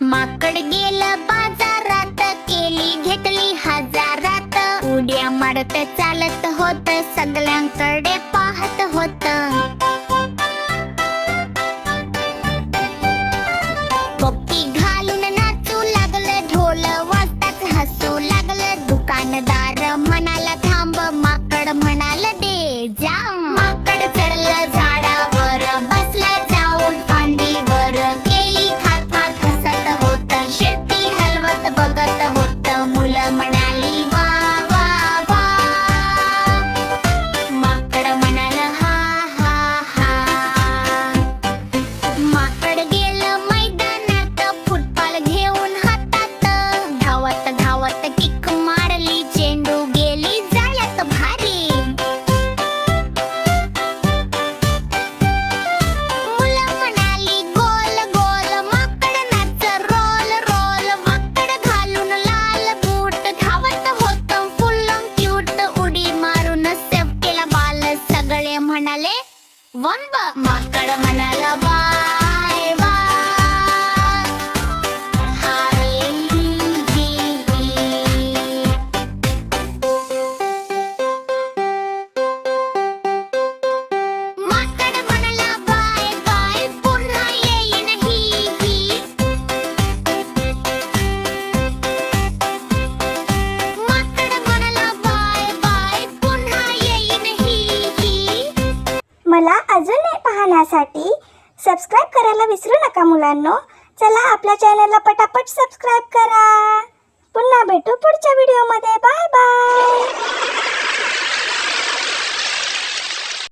माकड गेलं बाजारात, केली घेतली हजारात. उड्या मारत चालत होत, सगळ्यांकडे पाहत होत. पोपटी घालून नाचू लागलं, ढोल वाजताच हसू लागलं. दुकानदार म्हणाला थांब, माकड म्हणाला दे जा. माकड चढलं झाडावर, बसला जाऊन फांदीवर. केळी खात खात हसत होत, शेती हलवत बघत होत. मुलं म्हणाली वा वा वा. माकड म्हणाला हा हा हा. माकड गेलं मैदानात, फुटबॉल घेऊन हातात. धावत धावत किक मारली, चेंडू गेली जाळ्यात भारी. मुलं म्हणाली गोल गोल, माकड नाच रोल रोल. माकड घालून लाल बूट, धावत होत फुल क्यूट. उडी मारून सेफ्टीला बाल, सगळे म्हणाले वंब. माकड म्हणाला बाय बाय. हाय ही ही. माकड म्हणाला बाय बाय, पुन्हा येईन ही ही. माकड म्हणाला बाय बाय, पुन्हा येईन ही ही. मला अजून पाहण्यासाठी सबस्क्राईब करायला विसरू नका मुलांनो. चला आपल्या चॅनलला पटापट सबस्क्राईब करा. पुन्हा भेटू पुढच्या व्हिडिओमध्ये. Bye bye.